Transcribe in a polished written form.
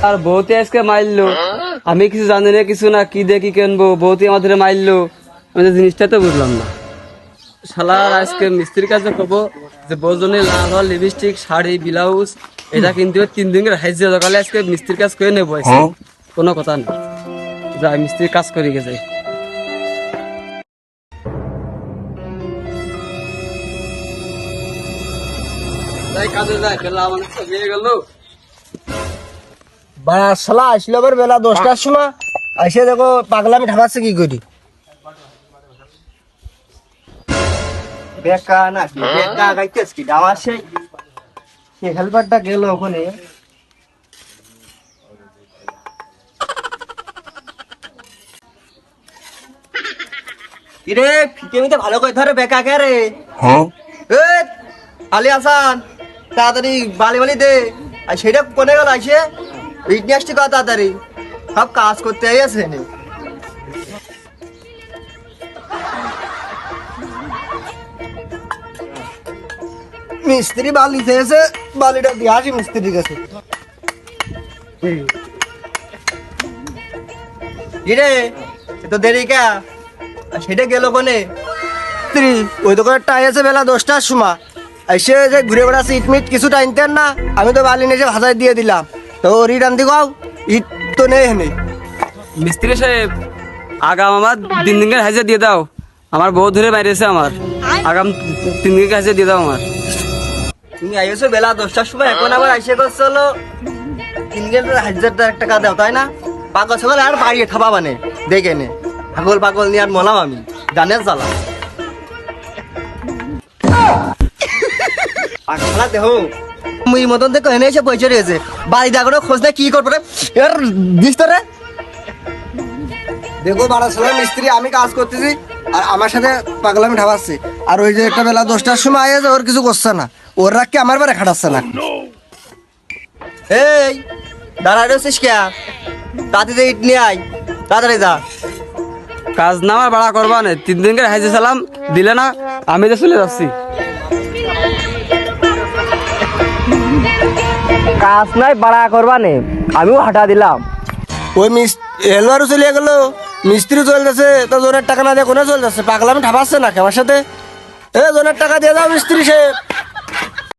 আর বউতে আজকে মারলো, আমি কিছু জানি না, কিছু না, কি দেখি কেনবো, বউতে আমাদের মারলো, আমি জিনিসটা তো বুঝলাম না। শালার আজকে মিস্ত্রির কাছে কব যে বউজনে লাল লিপস্টিক শাড়ি ব্লাউজ এটা কিন্তু 3 দিনের হাইজে সকালে আজকে মিস্ত্রির কাজ করে নেবো, কোনো কথা নেই, যাই মিস্ত্রির কাজ করে গেছে। কাজে যায় বেলা আমাদের দিয়ে গেল। শালা আসলো আবার বেলা 10টার সময়, এসে দেখো পাগলামি ঢাকাচ্ছে কি করি। বেকা নাকি বেকা গাইতেছ কি আমার সেই হেলপারটা গেল ওখানে। কিরে ফিতে ভালো করে ধরে বেকা কে রে? আলি হাসান তাড়াতাড়ি বালি বালি দে। আর সেটা কোনে গেল আসে ইট নিয়ে আসছি তাড়াতাড়ি, সব কাজ করতে আছে। মিস্ত্রি বালি চেয়েছে, বালিটা দিয়ে আসি মিস্ত্রির কাছে। কিরে তো দেরি কে? সেটা গেল কোনে? ওই দোকানের টাই আছে বেলা 10টার সময়, এসে যে ঘুরে বেড়াচ্ছে ইট মিট কিছু টাইনতেন না, আমি তো বালি নিয়ে ভাষায় দিয়ে দিলাম, তো ইট আনতে গাও, ইট তো নেই হেনে। মিস্ত্রি সাহেব আগাম আমার 3 দিনের হাজিরা দিয়ে দাও, আমার বউ ধরে মারিয়েছে, আমার আগাম 3 দিনের হাজিরা দিয়ে দাও আমার। তুমি আইসো বেলা 10টার সময়, এখন আবার আইসে করছো হলো 3,000 টাকা দাও, তাই না? পাগল সকালে আর বাড়িয়ে থাবা মানে দেখে নে, পাগল পাগল নিয়ে আর মলাম আমি জানের জ্বালা। পাগলা দেহ মুই মতন দেখো এনে এসে পয়সা রয়েছে, বাড়ি দেখো খোঁজ নেই কি করবো রে এর দিস তো রে। দেখো বাড়া ছেলে মিস্ত্রি, আমি কাজ করতেছি আর আমার সাথে পাগলামি ঠাবাচ্ছে, আর ওই যে একটা বেলা 10টার সময় আয় ওর কিছু করছে না, ওর রাখকে আমার বারে খাটাচ্ছে না। এই দাঁড়ায় রয়েছিস কে? তাড়াতাড়ি ইট নিয়ে আয়, তাড়াতাড়ি যা। কাজ না আমার ভাড়া করবা না, 3 দিনের হাজিরা সালাম দিলে না, আমি তো চলে যাচ্ছি। কাজ নাই বাড়া করবা নে, আমিও হাঁটা দিলাম। ওই হেলওয়ারও চলে গেল, মিস্ত্রি চলে যাচ্ছে, তো জোনের টাকা না দিয়ে কোনে চলে যাচ্ছে, পাগলামি ঠাপাচ্ছে না আমার সাথে। জোনের টাকা দিয়ে দাও মিস্ত্রি সাহেব।